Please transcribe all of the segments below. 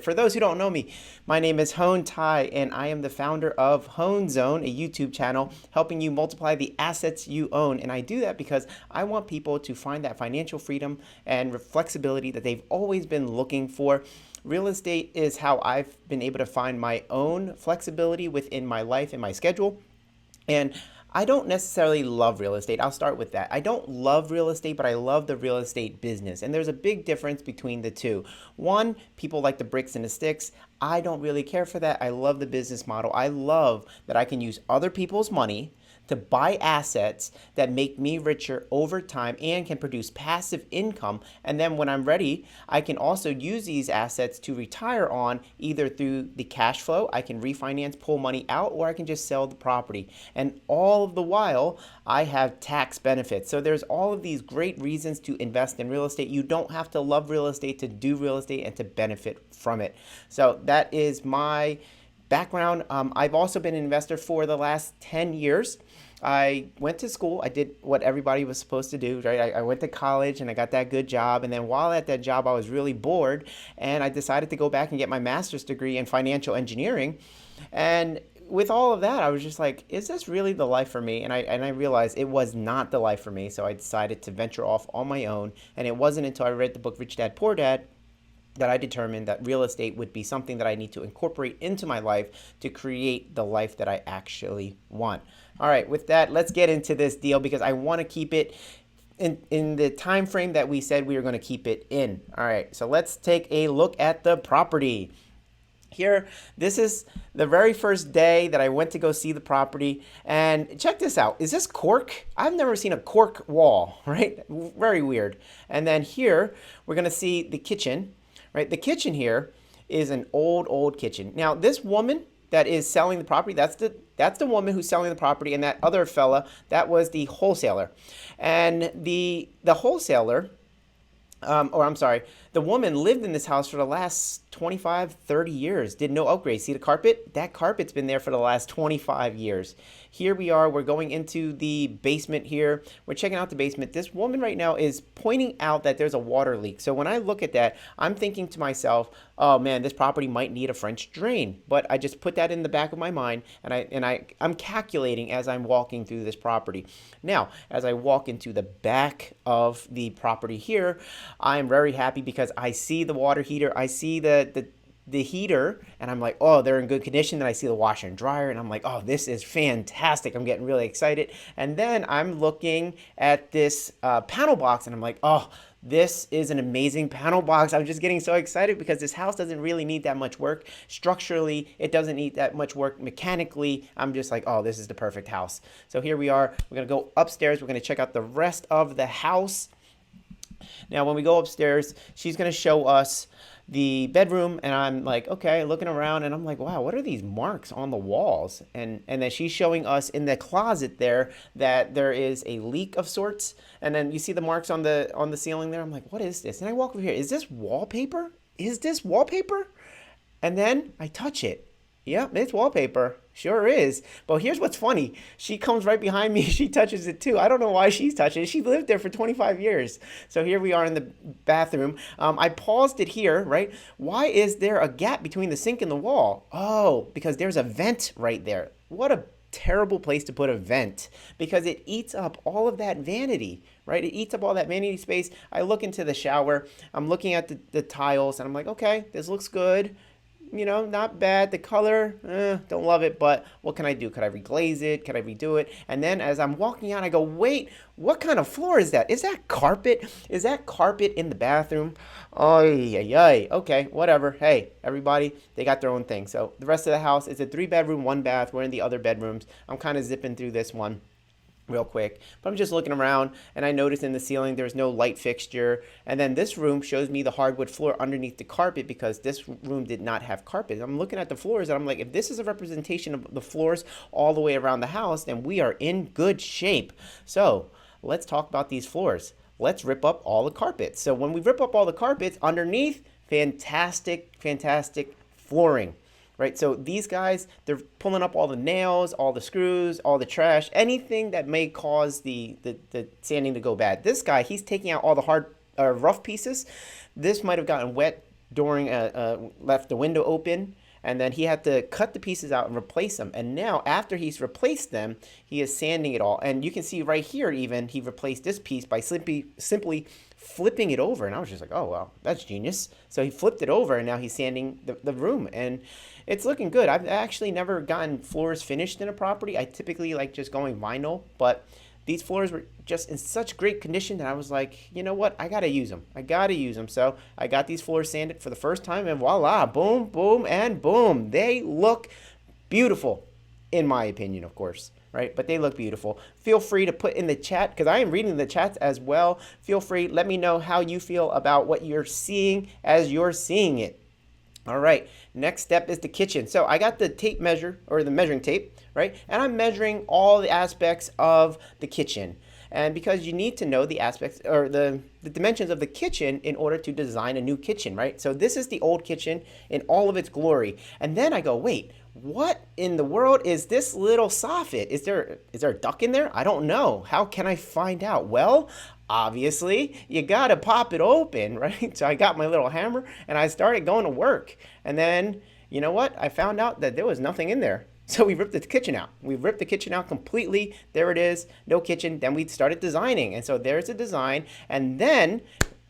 For those who don't know me, my name is Hone Tai, and I am the founder of Hone Zone, a YouTube channel helping you multiply the assets you own. And I do that because I want people to find that financial freedom and flexibility that they've always been looking for. Real estate is how I've been able to find my own flexibility within my life and my schedule. And I don't necessarily love real estate. I'll start with that. I don't love real estate, but I love the real estate business. And there's a big difference between the two. One, people like the bricks and the sticks. I don't really care for that. I love the business model. I love that I can use other people's money to buy assets that make me richer over time and can produce passive income. And then when I'm ready, I can also use these assets to retire on, either through the cash flow. I can refinance, pull money out, or I can just sell the property. And all of the while, I have tax benefits. So there's all of these great reasons to invest in real estate. You don't have to love real estate to do real estate and to benefit from it. So that is my background. I've also been an investor for the last 10 years. I went to school. I did what everybody was supposed to do, right? I went to college and I got that good job. And then while at that job, I was really bored and I decided to go back and get my master's degree in financial engineering. And with all of that, I was just like, is this really the life for me? And I realized it was not the life for me. So I decided to venture off on my own. And it wasn't until I read the book Rich Dad Poor Dad that I determined that real estate would be something that I need to incorporate into my life to create the life that I actually want. All right, with that, let's get into this deal because I want to keep it in the time frame that we said we were going to keep it in. All right, so let's take a look at the property. Here, this is the very first day that I went to go see the property. And check this out. Is this cork? I've never seen a cork wall, right? Very weird. And then here, we're going to see the kitchen, right? The kitchen here is an old kitchen. Now, this woman that is selling the property, that's the woman who's selling the property, and that other fella, that was the wholesaler. And the wholesaler, or I'm sorry, the woman lived in this house for the last 25, 30 years, did no upgrades. See the carpet? That carpet's been there for the last 25 years. Here we are, we're going into the basement here. We're checking out the basement. This woman right now is pointing out that there's a water leak. So when I look at that, I'm thinking to myself, oh man, this property might need a French drain. But I just put that in the back of my mind and I'm calculating as I'm walking through this property. Now, as I walk into the back of the property here, I'm very happy because I see the water heater, I see the heater, and I'm like, oh, they're in good condition. Then I see the washer and dryer, and I'm like, oh, this is fantastic. I'm getting really excited. And then I'm looking at this panel box, and I'm like, oh, this is an amazing panel box. I'm just getting so excited because this house doesn't really need that much work. Structurally, it doesn't need that much work. Mechanically, I'm just like, oh, this is the perfect house. So here we are. We're going to go upstairs. We're going to check out the rest of the house. Now, when we go upstairs, she's going to show us the bedroom, and I'm like, okay, looking around, and I'm like, wow, what are these marks on the walls? And then she's showing us in the closet there that there is a leak of sorts, and then you see the marks on the ceiling there. I'm like, what is this? And I walk over here. Is this wallpaper? Is this wallpaper? And then I touch it. Yep, it's wallpaper. Sure is. But here's what's funny. She comes right behind me. She touches it too. I don't know why she's touching it. She lived there for 25 years. So here we are in the bathroom. I paused it here, right? Why is there a gap between the sink and the wall? Oh, because there's a vent right there. What a terrible place to put a vent because it eats up all of that vanity, right? It eats up all that vanity space. I look into the shower. I'm looking at the tiles and I'm like, okay, this looks good. You know, not bad. The color, don't love it, but what can I do? Could I reglaze it? Could I redo it? And then as I'm walking out, I go, wait, what kind of floor is that? Is that carpet? Is that carpet in the bathroom? Oh, yeah. Okay, whatever. Hey, everybody, they got their own thing. So the rest of the house is a 3-bedroom, 1 bath. We're in the other bedrooms. I'm kind of zipping through this one real quick, but I'm just looking around and I noticed in the ceiling there's no light fixture, and then this room shows me the hardwood floor underneath the carpet because this room did not have carpet. I'm looking at the floors and I'm like, if this is a representation of the floors all the way around the house, then we are in good shape. So let's talk about these floors. Let's rip up all the carpets. So when we rip up all the carpets underneath, fantastic flooring. Right, so these guys, they're pulling up all the nails, all the screws, all the trash, anything that may cause the sanding to go bad. This guy, he's taking out all the hard, rough pieces. This might have gotten wet during left the window open, and then he had to cut the pieces out and replace them. And now after he's replaced them, he is sanding it all. And you can see right here, even he replaced this piece by simply flipping it over. And I was just like, oh well, that's genius. So he flipped it over, and now he's sanding the room, and it's looking good. I've actually never gotten floors finished in a property. I typically like just going vinyl, but these floors were just in such great condition that I was like, you know what? I got to use them. I got to use them. So I got these floors sanded for the first time, and voila, boom, boom, and boom. They look beautiful, in my opinion, of course, right? But they look beautiful. Feel free to put in the chat, because I am reading the chats as well. Feel free. Let me know how you feel about what you're seeing as you're seeing it. All right, next step is the kitchen. So I got the tape measure, or the measuring tape, right? And I'm measuring all the aspects of the kitchen. And because you need to know the aspects or the dimensions of the kitchen in order to design a new kitchen, right? So this is the old kitchen in all of its glory. And then I go, wait, what in the world is this little soffit? Is there a duck in there? I don't know. How can I find out? Well, obviously, you gotta pop it open, right? So I got my little hammer and I started going to work. And then, you know what? I found out that there was nothing in there. So we ripped the kitchen out. We ripped the kitchen out completely. There it is, no kitchen. Then we started designing. And so there's the design. And then,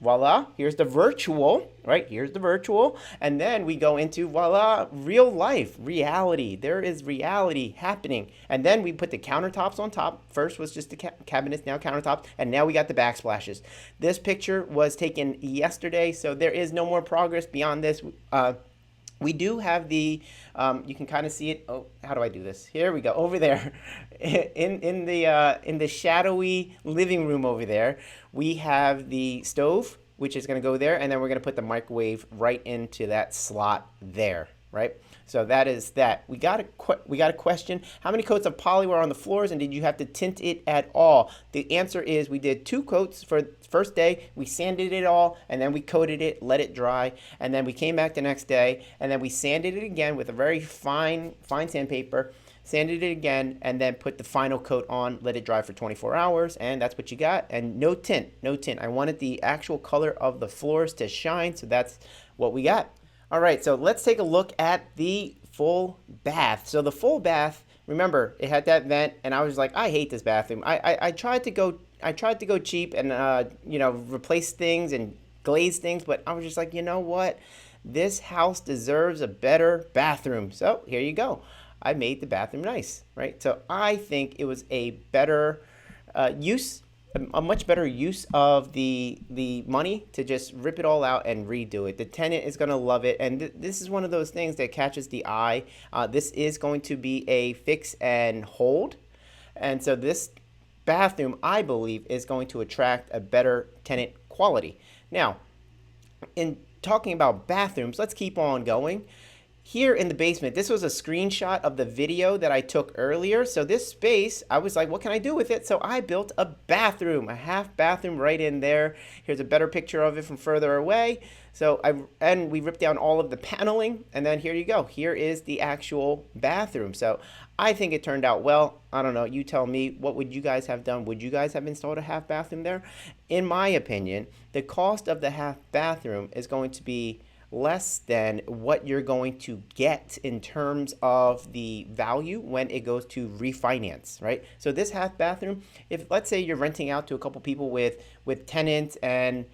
voila, here's the virtual, right? Here's the virtual. And then we go into, voila, real life, reality. There is reality happening. And then we put the countertops on top. First was just the cabinets, now countertops. And now we got the backsplashes. This picture was taken yesterday, so there is no more progress beyond this. We do have the, you can kind of see it. Oh, how do I do this? Here we go, over there, in the shadowy living room over there. We have the stove, which is going to go there, and then we're going to put the microwave right into that slot there, right? So that is that. We got a question. How many coats of poly were on the floors, and did you have to tint it at all? The answer is we did 2 coats for the first day. We sanded it all, and then we coated it, let it dry, and then we came back the next day, and then we sanded it again with a very fine sandpaper, sanded it again, and then put the final coat on, let it dry for 24 hours, and that's what you got. And no tint. I wanted the actual color of the floors to shine, so that's what we got. All right, so let's take a look at the full bath. So the full bath, remember, it had that vent, and I was like, I hate this bathroom. I tried to go cheap and replace things and glaze things, but I was just like, you know what? This house deserves a better bathroom. So here you go. I made the bathroom nice, right? So I think it was a better a much better use of the money to just rip it all out and redo it. The tenant is going to love it, and this is one of those things that catches the eye. This is going to be a fix and hold, and so this bathroom, I believe, is going to attract a better tenant quality. Now, in talking about bathrooms, let's keep on going. Here in the basement, this was a screenshot of the video that I took earlier. So this space, I was like, what can I do with it? So I built a bathroom, a half bathroom right in there. Here's a better picture of it from further away. And we ripped down all of the paneling, and then here you go. Here is the actual bathroom. So I think it turned out well. I don't know, you tell me, what would you guys have done? Would you guys have installed a half bathroom there? In my opinion, the cost of the half bathroom is going to be less than what you're going to get in terms of the value when it goes to refinance, right? So this half bathroom, if let's say you're renting out to a couple people with tenants and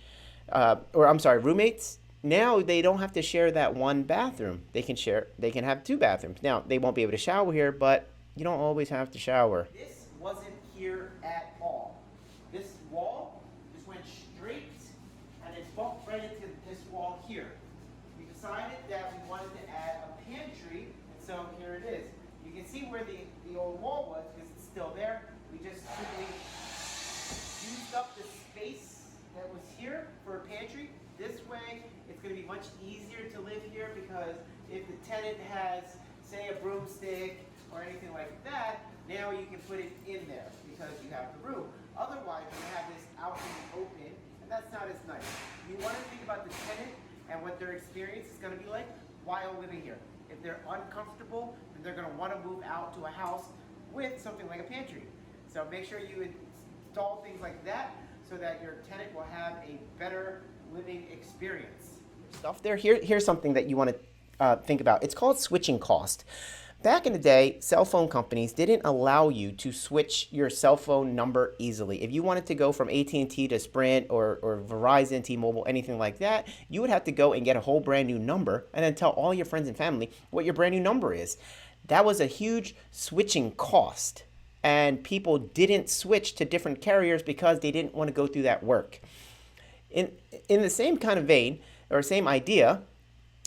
roommates, now they don't have to share that one bathroom. They can have 2 bathrooms. Now they won't be able to shower here, but you don't always have to shower. This wasn't here at all. This wall just went straight and it bumped right into this wall here. Decided that we wanted to add a pantry, and so here it is. You can see where the old wall was because it's still there. We just simply used up the space that was here for a pantry. This way, it's going to be much easier to live here because if the tenant has, say, a broomstick or anything like that, now you can put it in there because you have the room. Otherwise, you have this out in the open, and that's not as nice. You want to think about the tenant and what their experience is going to be like while living here. If they're uncomfortable, then they're going to want to move out to a house with something like a pantry. So make sure you install things like that so that your tenant will have a better living experience. stuff there. Here's something that you want to think about. It's called switching cost. Back in the day, cell phone companies didn't allow you to switch your cell phone number easily. If you wanted to go from AT&T to Sprint or Verizon, T-Mobile, anything like that, you would have to go and get a whole brand new number and then tell all your friends and family what your brand new number is. That was a huge switching cost. And people didn't switch to different carriers because they didn't want to go through that work. In the same kind of vein, or same idea,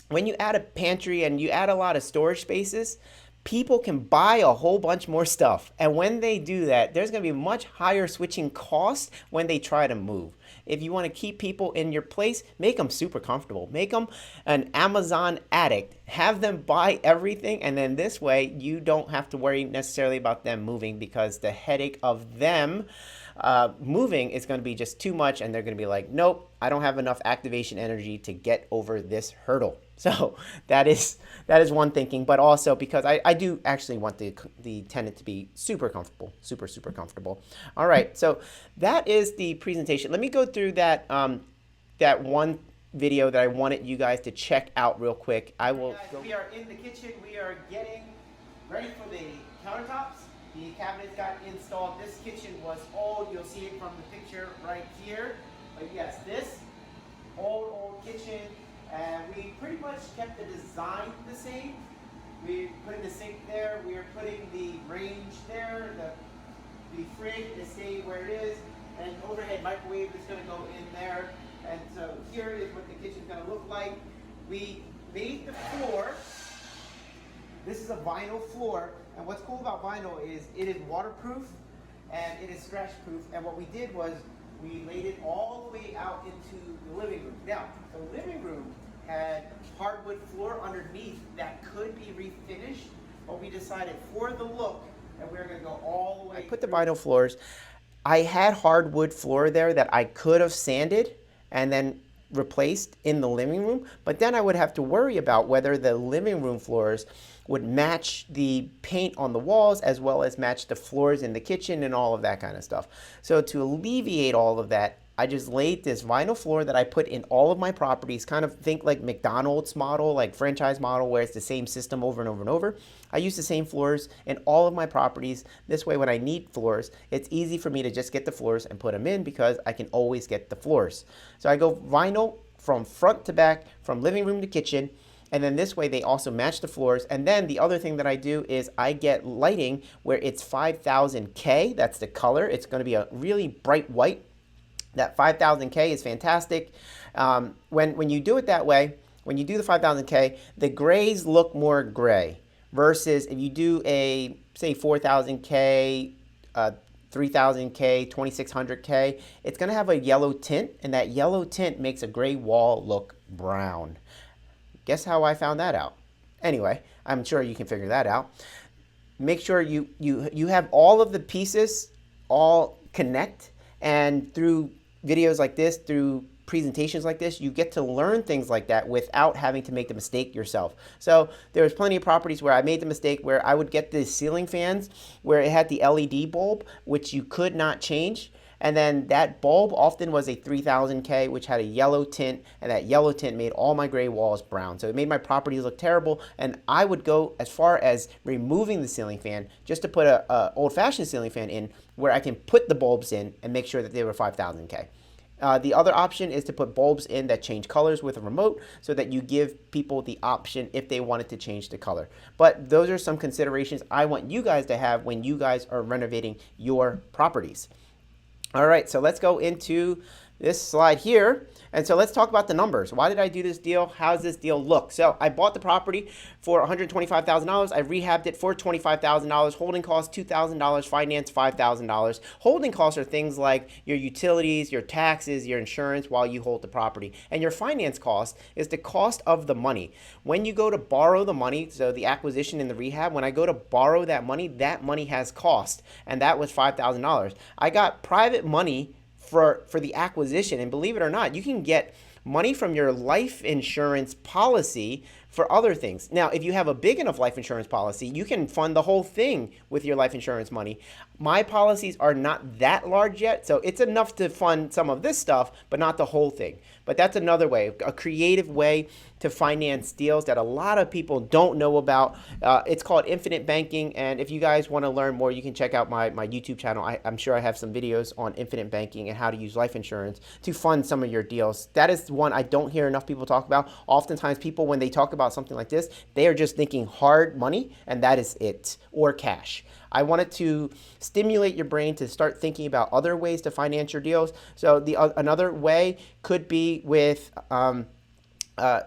when you add a pantry and you add a lot of storage spaces, people can buy a whole bunch more stuff. And when they do that, there's going to be much higher switching costs when they try to move. If you want to keep people in your place, make them super comfortable. Make them an Amazon addict. Have them buy everything, and then this way you don't have to worry necessarily about them moving, because the headache of them moving is going to be just too much, and they're going to be like, nope, I don't have enough activation energy to get over this hurdle. So that is one thinking, but also because I do actually want the tenant to be super comfortable, super comfortable. All right, so that is the presentation. Let me go through that that one video that I wanted you guys to check out real quick. We are in the kitchen. We are getting ready for the countertops. The cabinets got installed. This kitchen was old. You'll see it from the picture right here. But yes, this old kitchen. And we pretty much kept the design the same. We're putting the sink there. We are putting the range there. The fridge is staying where it is. And overhead microwave is going to go in there. And so here is what the kitchen's going to look like. We made the floor. This is a vinyl floor. And what's cool about vinyl is it is waterproof and it is scratch proof. And what we did was we laid it all the way out into the living room. Now, the living room had hardwood floor underneath that could be refinished, but we decided for the look that we were going to go all the way. I put the vinyl floors. I had hardwood floor there that I could have sanded and then replaced in the living room, but then I would have to worry about whether the living room floors would match the paint on the walls as well as match the floors in the kitchen and all of that kind of stuff. So to alleviate all of that, I just laid this vinyl floor that I put in all of my properties, kind of think like McDonald's model, like franchise model, where it's the same system over and over and over. I use the same floors in all of my properties. This way, when I need floors, it's easy for me to just get the floors and put them in because I can always get the floors. So I go vinyl from front to back, from living room to kitchen. And then this way they also match the floors. And then the other thing that I do is I get lighting where it's 5000K. That's the color. It's going to be a really bright white. That 5000K is fantastic. When you do it that way, when you do the 5000K, the grays look more gray versus if you do a, say, 4000K, 3000K, 2600K, it's going to have a yellow tint, and that yellow tint makes a gray wall look brown. Guess how I found that out? Anyway, I'm sure you can figure that out. Make sure you have all of the pieces all connect, and through videos like this, through presentations like this, you get to learn things like that without having to make the mistake yourself. So there was plenty of properties where I made the mistake where I would get the ceiling fans where it had the LED bulb, which you could not change. And then that bulb often was a 3000K, which had a yellow tint, and that yellow tint made all my gray walls brown. So it made my properties look terrible, and I would go as far as removing the ceiling fan just to put a old-fashioned ceiling fan in where I can put the bulbs in and make sure that they were 5000K. The other option is to put bulbs in that change colors with a remote so that you give people the option if they wanted to change the color. But those are some considerations I want you guys to have when you guys are renovating your properties. All right, so let's go into this slide here. And so let's talk about the numbers. Why did I do this deal? How does this deal look? So I bought the property for $125,000. I rehabbed it for $25,000. Holding costs $2,000. Finance $5,000. Holding costs are things like your utilities, your taxes, your insurance while you hold the property. And your finance cost is the cost of the money. When you go to borrow the money, so the acquisition and the rehab, when I go to borrow that money has cost. And that was $5,000. I got private money for the acquisition, and believe it or not, you can get money from your life insurance policy for other things. Now, if you have a big enough life insurance policy, you can fund the whole thing with your life insurance money. My policies are not that large yet, so it's enough to fund some of this stuff, but not the whole thing. But that's another way, a creative way to finance deals that a lot of people don't know about. It's called infinite banking, and if you guys want to learn more, you can check out my YouTube channel. I'm sure I have some videos on infinite banking and how to use life insurance to fund some of your deals. That is one I don't hear enough people talk about. Oftentimes people, when they talk about something like this, they are just thinking hard money, and that is it, or cash. I wanted to stimulate your brain to start thinking about other ways to finance your deals. So another way could be with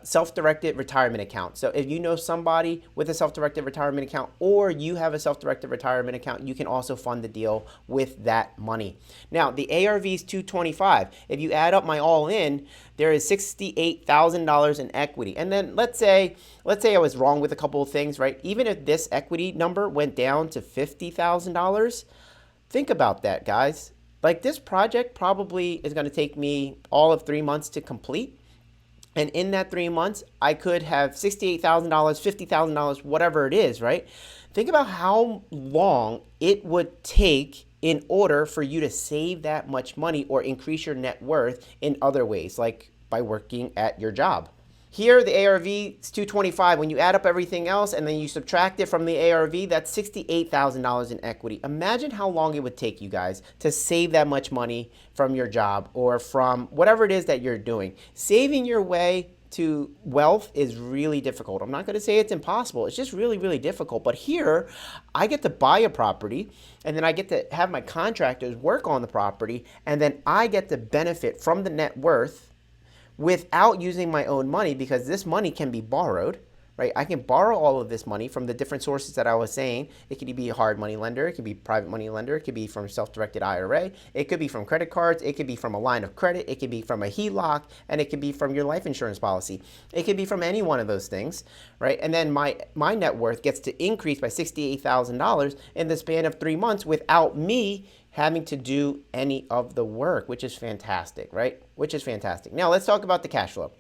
self-directed retirement account. So if you know somebody with a self-directed retirement account, or you have a self-directed retirement account, you can also fund the deal with that money. Now, the ARV is 225. If you add up my all-in, there is $68,000 in equity. And then let's say I was wrong with a couple of things, right? Even if this equity number went down to $50,000, think about that, guys. Like, this project probably is going to take me all of 3 months to complete. And in that 3 months, I could have $68,000, $50,000, whatever it is, right? Think about how long it would take in order for you to save that much money or increase your net worth in other ways, like by working at your job. Here, the ARV is 225. When you add up everything else and then you subtract it from the ARV, that's $68,000 in equity. Imagine how long it would take you guys to save that much money from your job or from whatever it is that you're doing. Saving your way to wealth is really difficult. I'm not going to say it's impossible. It's just really, really difficult. But here, I get to buy a property, and then I get to have my contractors work on the property, and then I get to benefit from the net worth without using my own money, because this money can be borrowed, right? I can borrow all of this money from the different sources that I was saying. It could be a hard money lender. It could be private money lender. It could be from self-directed IRA. It could be from credit cards. It could be from a line of credit. It could be from a HELOC, and it could be from your life insurance policy. It could be from any one of those things, right? And then my net worth gets to increase by $68,000 in the span of 3 months without me having to do any of the work, which is fantastic, right? Which is fantastic. Now let's talk about the cash flow.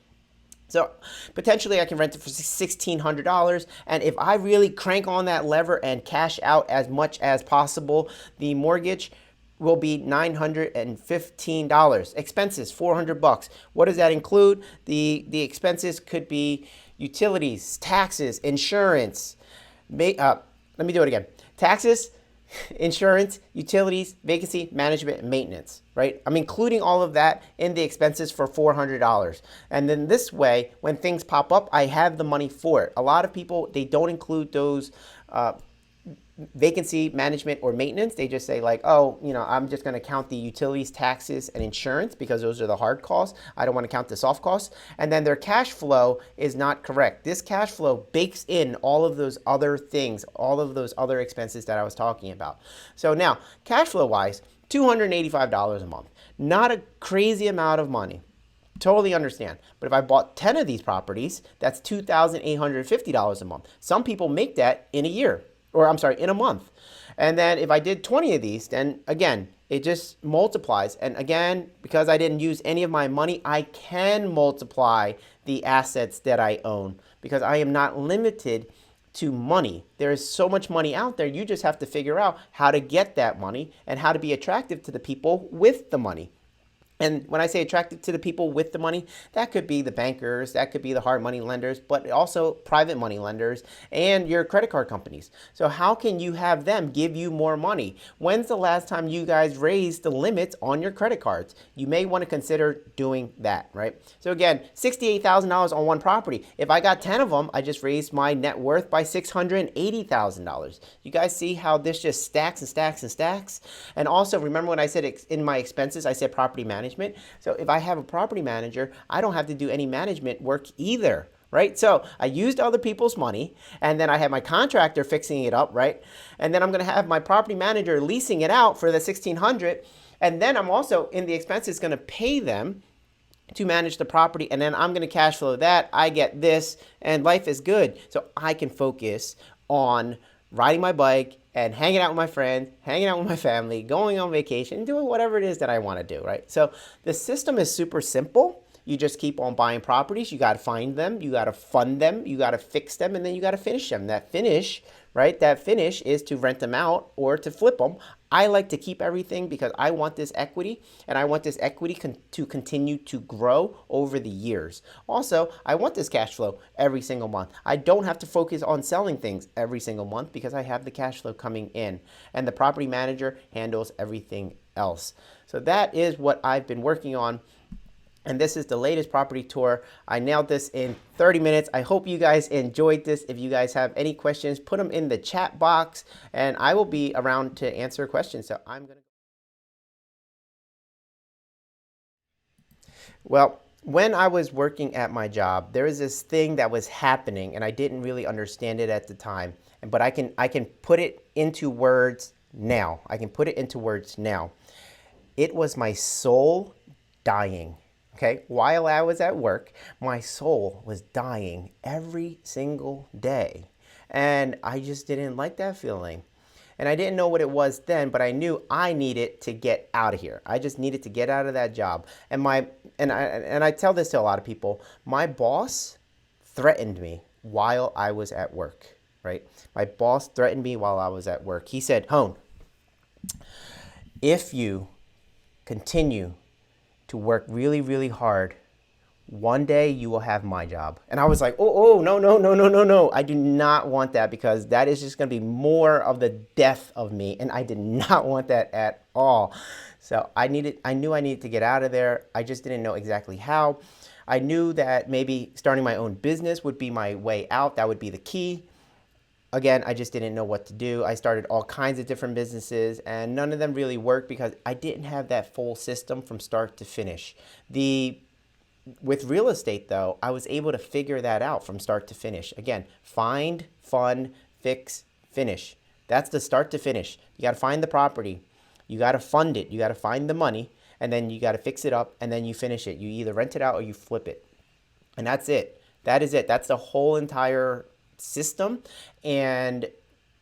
So potentially I can rent it for $1,600, and if I really crank on that lever and cash out as much as possible, the mortgage will be $915. Expenses, $400. What does that include? The expenses could be utilities, taxes, insurance. Let me do it again. Taxes, insurance, utilities, vacancy management, and maintenance, right? I'm including all of that in the expenses for $400. And then this way, when things pop up, I have the money for it. A lot of people, they don't include those vacancy management or maintenance. They just say like, oh, I'm just going to count the utilities, taxes, and insurance because those are the hard costs. I don't want to count the soft costs. And then their cash flow is not correct. This cash flow bakes in all of those other things, all of those other expenses that I was talking about. So now, cash flow wise, $285 a month. Not a crazy amount of money. Totally understand. But if I bought 10 of these properties, that's $2,850 a month. Some people make that in a year. Or I'm sorry, in a month. And then if I did 20 of these, then again, it just multiplies. And again, because I didn't use any of my money, I can multiply the assets that I own because I am not limited to money. There is so much money out there. You just have to figure out how to get that money and how to be attractive to the people with the money. And when I say attractive to the people with the money, that could be the bankers, that could be the hard money lenders, but also private money lenders and your credit card companies. So how can you have them give you more money? When's the last time you guys raised the limits on your credit cards? You may want to consider doing that, right? So again, $68,000 on one property. If I got 10 of them, I just raised my net worth by $680,000. You guys see how this just stacks and stacks and stacks? And also remember when I said in my expenses, I said property management. So if I have a property manager, I don't have to do any management work either, right? So I used other people's money, and then I have my contractor fixing it up, right? And then I'm going to have my property manager leasing it out for the $1,600, and then I'm also in the expenses going to pay them to manage the property, and then I'm going to cash flow that. I get this, and life is good. So I can focus on riding my bike and hanging out with my friends, hanging out with my family, going on vacation, doing whatever it is that I want to do, right? So the system is super simple, You just keep on buying properties. You got to find them, you got to fund them, you got to fix them, and then you got to finish them. That finish, right? That finish is to rent them out or to flip them. I like to keep everything because I want this equity, and I want this equity to continue to grow over the years. Also, I want this cash flow every single month. I don't have to focus on selling things every single month because I have the cash flow coming in, and the property manager handles everything else. So that is what I've been working on. And this is the latest property tour. I nailed this in 30 minutes. I hope you guys enjoyed this. If you guys have any questions, put them in the chat box and I will be around to answer questions. So I'm going to. Well, when I was working at my job, there was this thing that was happening and I didn't really understand it at the time. But I can put it into words now. I can put it into words now. It was my soul dying. Okay, while I was at work, my soul was dying every single day. And I just didn't like that feeling. And I didn't know what it was then, but I knew I needed to get out of here. I just needed to get out of that job. And I tell this to a lot of people, my boss threatened me while I was at work, right? My boss threatened me while I was at work. He said, Hone, if you continue to work really, really hard, one day you will have my job. And I was like, no. I do not want that because that is just going to be more of the death of me. And I did not want that at all. So I knew I needed to get out of there. I just didn't know exactly how. I knew that maybe starting my own business would be my way out. That would be the key. Again, I just didn't know what to do. I started all kinds of different businesses and none of them really worked because I didn't have that full system from start to finish. With real estate though, I was able to figure that out from start to finish. Again, find, fund, fix, finish. That's the start to finish. You got to find the property. You got to fund it. You got to find the money and then you got to fix it up and then you finish it. You either rent it out or you flip it. And that's it. That is it. That's the whole entire system, and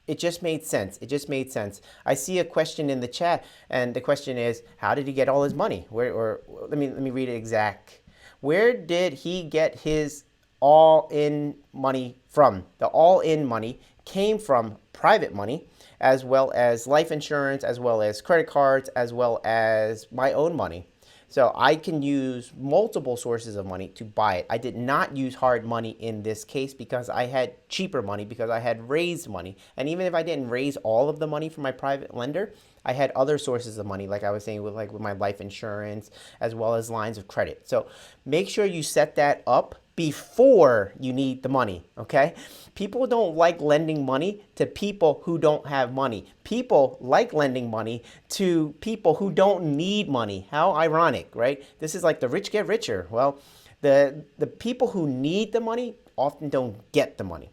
it just made sense. It just made sense. I see a question in the chat, and the question is, how did he get all his money? Let me read it exact. Where did he get his all-in money from? The all-in money came from private money, as well as life insurance, as well as credit cards, as well as my own money. So I can use multiple sources of money to buy it. I did not use hard money in this case because I had cheaper money, because I had raised money. And even if I didn't raise all of the money from my private lender, I had other sources of money, like I was saying, with my life insurance, as well as lines of credit. So make sure you set that up before you need the money, okay? People don't like lending money to people who don't have money. People like lending money to people who don't need money. How ironic, right? This is like the rich get richer. Well, the people who need the money often don't get the money.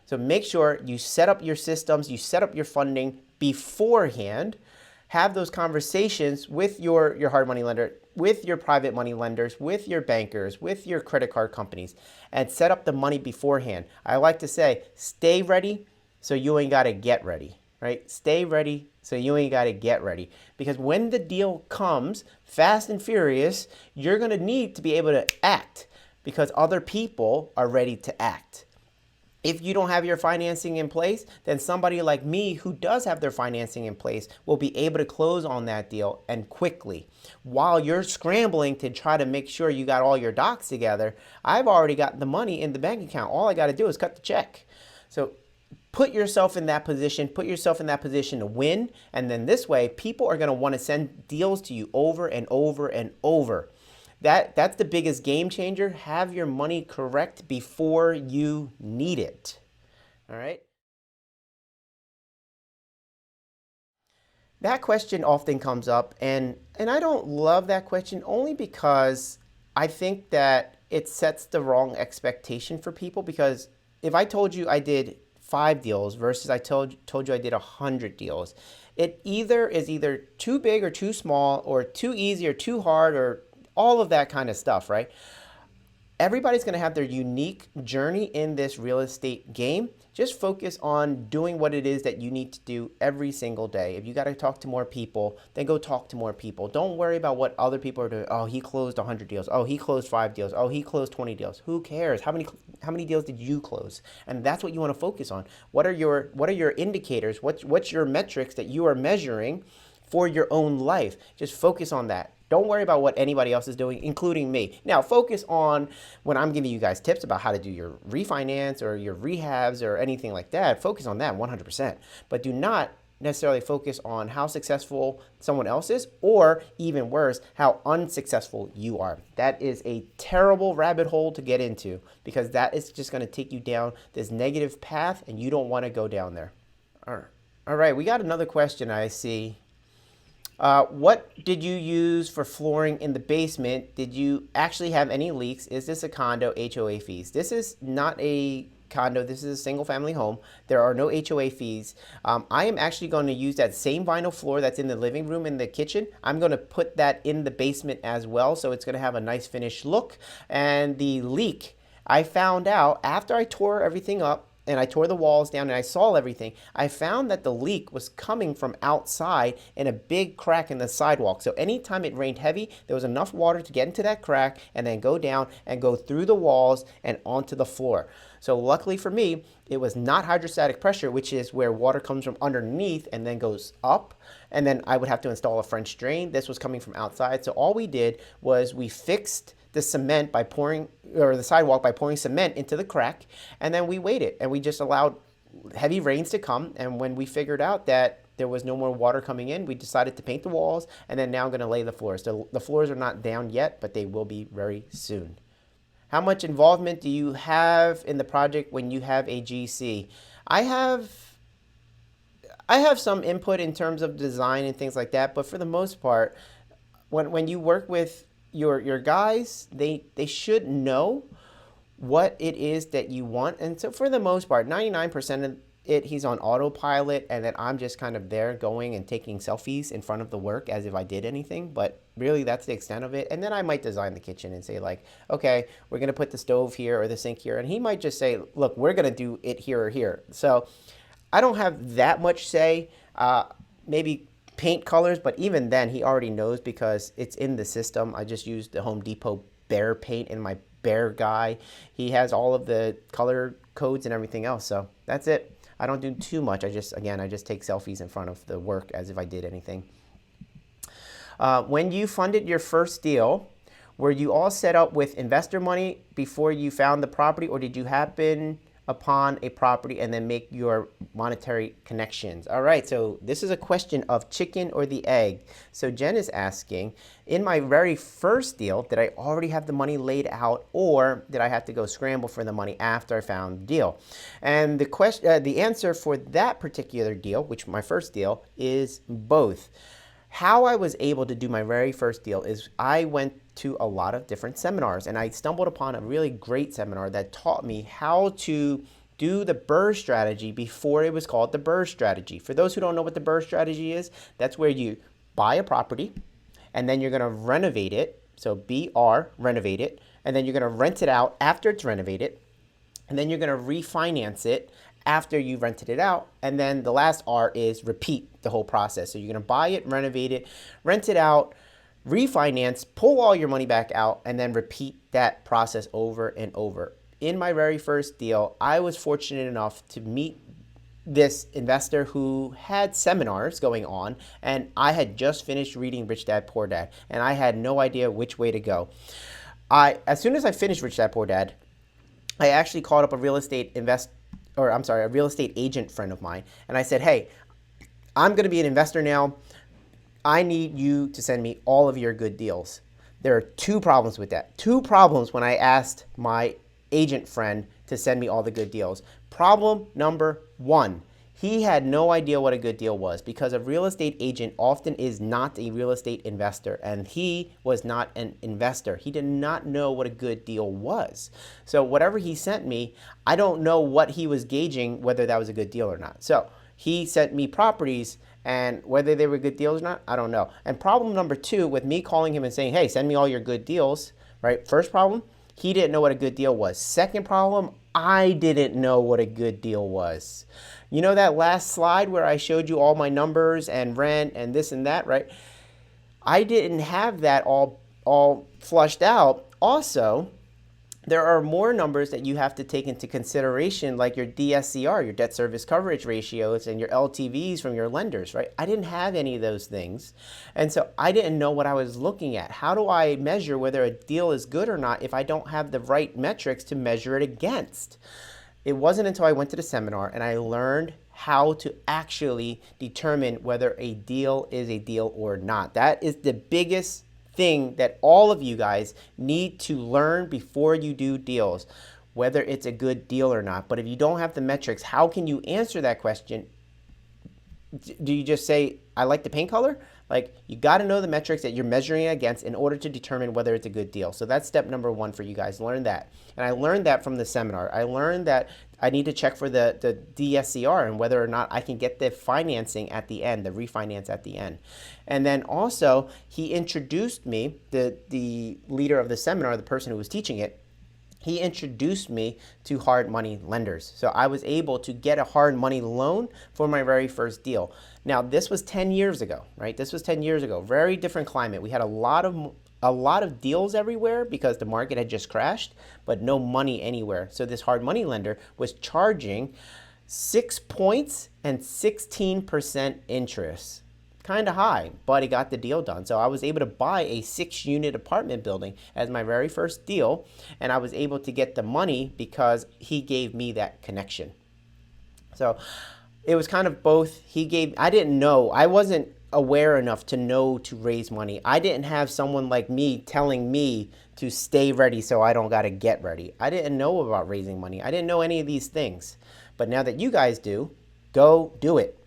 So make sure you set up your systems, you set up your funding beforehand. Have those conversations with your hard money lender, with your private money lenders, with your bankers, with your credit card companies, and set up the money beforehand. I like to say, stay ready so you ain't got to get ready, right? Stay ready so you ain't got to get ready. Because when the deal comes, fast and furious, you're going to need to be able to act because other people are ready to act. If you don't have your financing in place, then somebody like me who does have their financing in place will be able to close on that deal and quickly. While you're scrambling to try to make sure you got all your docs together, I've already got the money in the bank account. All I got to do is cut the check. So put yourself in that position, to win. And then this way, people are going to want to send deals to you over and over and over. That's the biggest game changer. Have your money correct before you need it. All right. That question often comes up, and I don't love that question only because I think that it sets the wrong expectation for people. Because if I told you I did 5 deals versus I told you I did 100 deals, it is either too big or too small, or too easy or too hard, or all of that kind of stuff, right? everybody's going to have their unique journey in this real estate game. Just focus on doing what it is that you need to do every single day. If you got to talk to more people, then go talk to more people. Don't worry about what other people are doing. Oh, he closed 100 deals. Oh, he closed 5 deals. Oh, he closed 20 deals. Who cares? How many deals did you close? And that's what you want to focus on. What are your indicators? What's your metrics that you are measuring for your own life? Just focus on that. Don't worry about what anybody else is doing, including me. Now, focus on when I'm giving you guys tips about how to do your refinance or your rehabs or anything like that. Focus on that 100%. But do not necessarily focus on how successful someone else is, or even worse, how unsuccessful you are. That is a terrible rabbit hole to get into, because that is just going to take you down this negative path, and you don't want to go down there. All right, we got another question I see. What did you use for flooring in the basement? Did you actually have any leaks? Is this a condo? HOA fees? This is not a condo. This is a single family home. There are no HOA fees. I am actually going to use that same vinyl floor that's in the living room and the kitchen. I'm going to put that in the basement as well, so it's going to have a nice finished look. And the leak, I found out after I tore everything up, and I tore the walls down and I saw everything, I found that the leak was coming from outside in a big crack in the sidewalk. So anytime it rained heavy, there was enough water to get into that crack and then go down and go through the walls and onto the floor. So luckily for me, it was not hydrostatic pressure, which is where water comes from underneath and then goes up. And then I would have to install a French drain. This was coming from outside. So all we did was we fixed the cement by pouring, or the sidewalk by pouring cement into the crack, and then we waited and we just allowed heavy rains to come. And when we figured out that there was no more water coming in, we decided to paint the walls, and then now I'm going to lay the floors. So the floors are not down yet, but they will be very soon. How much involvement do you have in the project when you have a GC? I have some input in terms of design and things like that, but for the most part, when you work with your guys, they should know what it is that you want. And so for the most part, 99% of it, he's on autopilot, and then I'm just kind of there going and taking selfies in front of the work as if I did anything. But really, that's the extent of it. And then I might design the kitchen and say, like, okay, we're going to put the stove here or the sink here. And he might just say, look, we're going to do it here or here. So I don't have that much say. Maybe paint colors, but even then he already knows because it's in the system. I just used the Home Depot Bear paint in my Bear guy. He has all of the color codes and everything else, so that's it. I don't do too much. I just take selfies in front of the work as if I did anything. When you funded your first deal, were you all set up with investor money before you found the property, or did you happen upon a property and then make your monetary connections? All right, so this is a question of chicken or the egg. So Jen is asking, in my very first deal, did I already have the money laid out, or did I have to go scramble for the money after I found the deal? And the answer for that particular deal, which my first deal, is both. How I was able to do my very first deal is I went to a lot of different seminars, and I stumbled upon a really great seminar that taught me how to do the BRRRR strategy before it was called the BRRRR strategy. For those who don't know what the BRRRR strategy is, that's where you buy a property and then you're going to renovate it. So BR, renovate it, and then you're going to rent it out after it's renovated, and then you're going to refinance it after you rented it out. And then the last R is repeat the whole process. So you're going to buy it, renovate it, rent it out, refinance, pull all your money back out, and then repeat that process over and over. In my very first deal, I was fortunate enough to meet this investor who had seminars going on, and I had just finished reading Rich Dad Poor Dad, and I had no idea which way to go. As soon as I finished Rich Dad Poor Dad, I actually called up a real estate agent friend of mine, and I said, hey, I'm going to be an investor now. I need you to send me all of your good deals. There are two problems with that. Two problems when I asked my agent friend to send me all the good deals. Problem number one, he had no idea what a good deal was, because a real estate agent often is not a real estate investor, and he was not an investor. He did not know what a good deal was. So whatever he sent me, I don't know what he was gauging whether that was a good deal or not. So he sent me properties, and whether they were good deals or not, I don't know. And problem number two with me calling him and saying, hey, send me all your good deals, right? First problem, He didn't know what a good deal was. Second problem, I didn't know what a good deal was. You know that last slide where I showed you all my numbers and rent and this and that, right? I didn't have that all flushed out. Also, there are more numbers that you have to take into consideration, like your DSCR, your debt service coverage ratios, and your LTVs from your lenders, right? I didn't have any of those things. And so I didn't know what I was looking at. How do I measure whether a deal is good or not if I don't have the right metrics to measure it against? It wasn't until I went to the seminar and I learned how to actually determine whether a deal is a deal or not. That is the biggest thing that all of you guys need to learn before you do deals, whether it's a good deal or not. But if you don't have the metrics, how can you answer that question? Do you just say, I like the paint color? Like, you got to know the metrics that you're measuring against in order to determine whether it's a good deal. So that's step number one for you guys. Learn that. And I learned that from the seminar. I learned that I need to check for the DSCR and whether or not I can get the financing at the end, the refinance at the end. And then also, he introduced me, the leader of the seminar, the person who was teaching it, he introduced me to hard money lenders. So I was able to get a hard money loan for my very first deal. Now, this was 10 years ago, right? This was 10 years ago. Very different climate. We had a lot of deals everywhere because the market had just crashed, but no money anywhere. So this hard money lender was charging 6 points and 16% interest. Kind of high, but he got the deal done. So I was able to buy a 6-unit apartment building as my very first deal, and I was able to get the money because he gave me that connection. So it was kind of both. I didn't know. I wasn't aware enough to know to raise money. I didn't have someone like me telling me to stay ready so I don't got to get ready. I didn't know about raising money. I didn't know any of these things. But now that you guys do, go do it.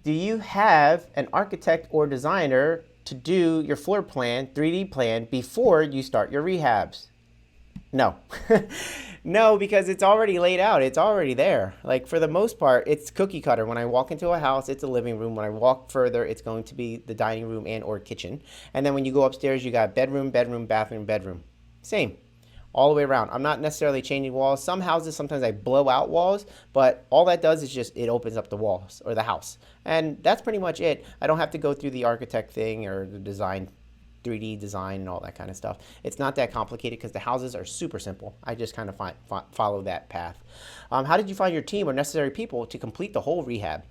Do you have an architect or designer to do your floor plan, 3D plan, before you start your rehabs? No. No, because it's already laid out. It's already there. Like, for the most part, it's cookie cutter. When I walk into a house, it's a living room. When I walk further, it's going to be the dining room and or kitchen. And then when you go upstairs, you got bedroom, bedroom, bathroom, bedroom. Same. All the way around. I'm not necessarily changing walls. Some houses, sometimes I blow out walls, but all that does is just, it opens up the walls or the house. And that's pretty much it. I don't have to go through the architect thing or the design, 3D design and all that kind of stuff. It's not that complicated because the houses are super simple. I just kind of follow that path. How did you find your team or necessary people to complete the whole rehab?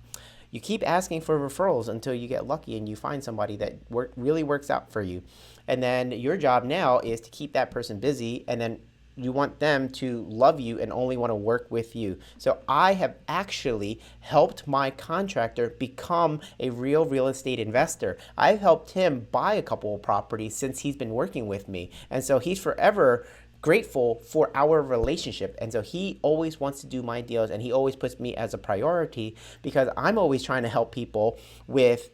You keep asking for referrals until you get lucky and you find somebody that really works out for you. And then your job now is to keep that person busy, and then you want them to love you and only want to work with you. So I have actually helped my contractor become a real estate investor. I've helped him buy a couple of properties since he's been working with me. And so he's forever grateful for our relationship. And so he always wants to do my deals, and he always puts me as a priority because I'm always trying to help people with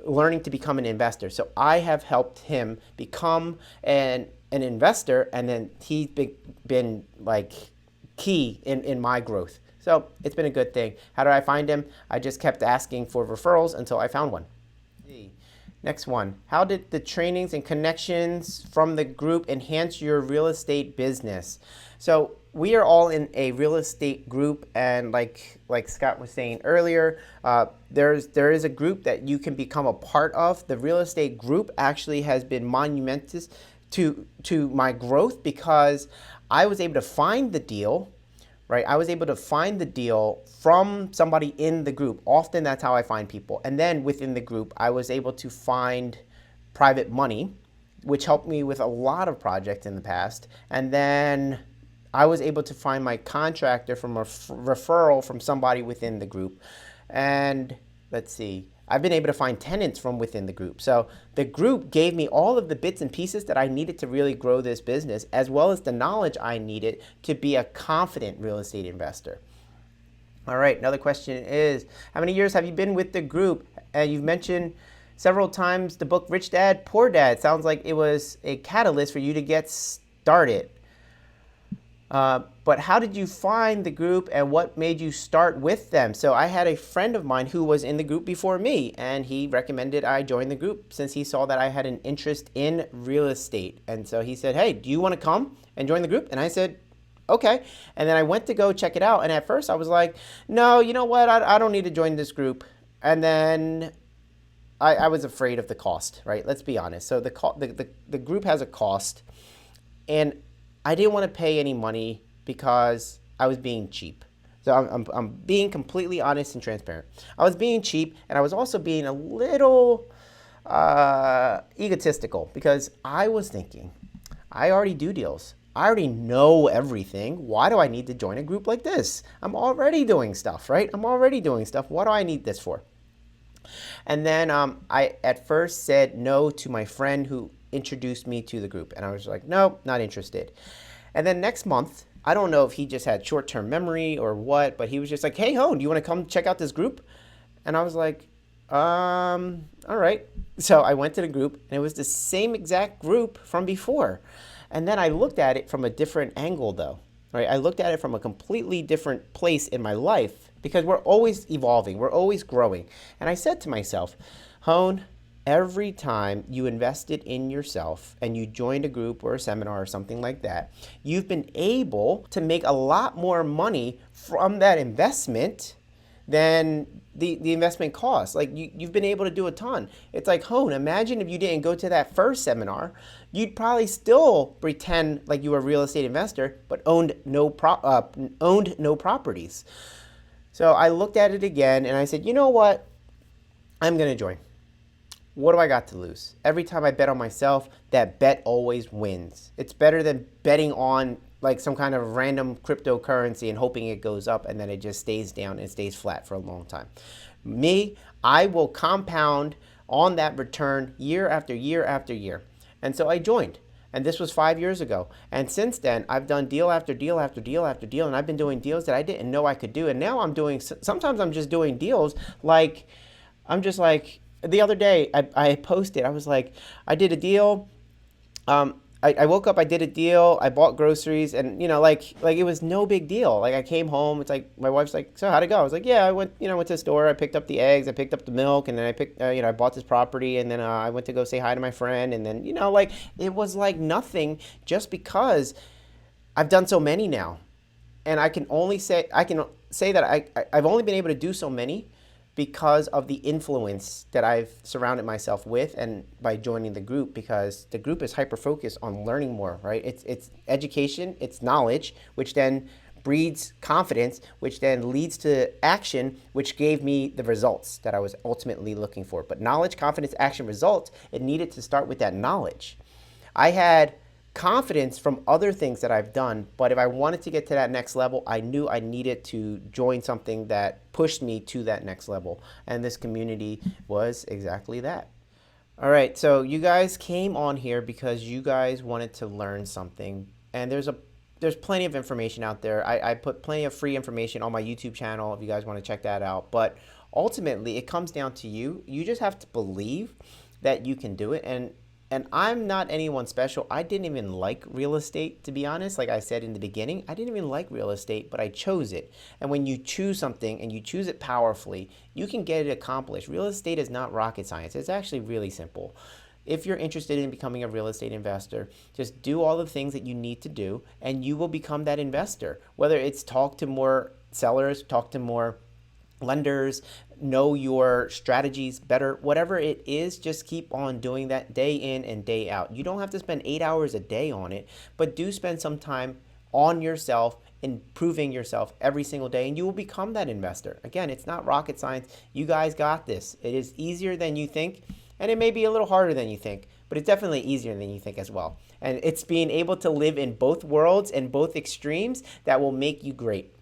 learning to become an investor. So I have helped him become an investor, and then he's been like key in my growth. So it's been a good thing. How did I find him? I just kept asking for referrals until I found one. Next one. How did the trainings and connections from the group enhance your real estate business? So we are all in a real estate group, and like Scott was saying earlier, there is a group that you can become a part of. The real estate group actually has been monumentous to my growth because I was able to find the deal. Right, I was able to find the deal from somebody in the group. Often that's how I find people. And then within the group, I was able to find private money, which helped me with a lot of projects in the past. And then I was able to find my contractor from a referral from somebody within the group. And let's see, I've been able to find tenants from within the group. So the group gave me all of the bits and pieces that I needed to really grow this business, as well as the knowledge I needed to be a confident real estate investor. All right, another question is, how many years have you been with the group? You've mentioned several times the book Rich Dad, Poor Dad. Sounds like it was a catalyst for you to get started. But how did you find the group and what made you start with them? So I had a friend of mine who was in the group before me, and he recommended I join the group since he saw that I had an interest in real estate. And so he said, hey, do you want to come and join the group? And I said, okay. And then I went to go check it out. And at first I was like, no, you know what? I don't need to join this group. And then I was afraid of the cost, right? Let's be honest. So the group has a cost, and I didn't want to pay any money because I was being cheap. So I'm being completely honest and transparent. I was being cheap, and I was also being a little egotistical because I was thinking, I already do deals. I already know everything. Why do I need to join a group like this? I'm already doing stuff, right? I'm already doing stuff. What do I need this for? And then I at first said no to my friend who introduced me to the group. And I was like, no, not interested. And then next month, I don't know if he just had short-term memory or what, but he was just like, hey, Hone, do you want to come check out this group? And I was like, all right. So I went to the group, and it was the same exact group from before. And then I looked at it from a different angle, though. Right? I looked at it from a completely different place in my life because we're always evolving. We're always growing. And I said to myself, Hone, every time you invested in yourself and you joined a group or a seminar or something like that, you've been able to make a lot more money from that investment than the investment costs. Like you've been able to do a ton. It's like, Hone, imagine if you didn't go to that first seminar, you'd probably still pretend like you were a real estate investor, but owned no properties. So I looked at it again and I said, you know what? I'm going to join. What do I got to lose? Every time I bet on myself, that bet always wins. It's better than betting on like some kind of random cryptocurrency and hoping it goes up and then it just stays down and stays flat for a long time. Me, I will compound on that return year after year after year. And so I joined. And this was 5 years ago. And since then, I've done deal after deal after deal after deal. And I've been doing deals that I didn't know I could do. And now I'm doing, sometimes I'm just doing deals like, I'm just like, the other day I posted, I was like, I did a deal. I woke up, I did a deal, I bought groceries, and like it was no big deal. Like I came home, it's like my wife's like, so how'd it go? I was like, yeah, I went to the store, I picked up the eggs, I picked up the milk, and then I picked, I bought this property, and then I went to go say hi to my friend, and then like it was like nothing, just because I've done so many now, and I can say that I've only been able to do so many because of the influence that I've surrounded myself with and by joining the group, because the group is hyper-focused on learning more, right? It's education, it's knowledge, which then breeds confidence, which then leads to action, which gave me the results that I was ultimately looking for. But knowledge, confidence, action, results, it needed to start with that knowledge. I had confidence from other things that I've done, but if I wanted to get to that next level, I knew I needed to join something that pushed me to that next level. And this community was exactly that. All right, so you guys came on here because you guys wanted to learn something, and there's plenty of information out there. I put plenty of free information on my YouTube channel if you guys want to check that out. But ultimately, it comes down to you. You just have to believe that you can do it. And I'm not anyone special. I didn't even like real estate, to be honest. Like I said in the beginning, I didn't even like real estate, but I chose it. And when you choose something and you choose it powerfully, you can get it accomplished. Real estate is not rocket science. It's actually really simple. If you're interested in becoming a real estate investor, just do all the things that you need to do, and you will become that investor. Whether it's talk to more sellers, talk to more lenders, know your strategies better, whatever it is, just keep on doing that day in and day out. You don't have to spend 8 hours a day on it, but do spend some time on yourself, improving yourself every single day, and you will become that investor. Again, it's not rocket science. You guys got this. It is easier than you think, and it may be a little harder than you think, but it's definitely easier than you think as well. And it's being able to live in both worlds and both extremes that will make you great.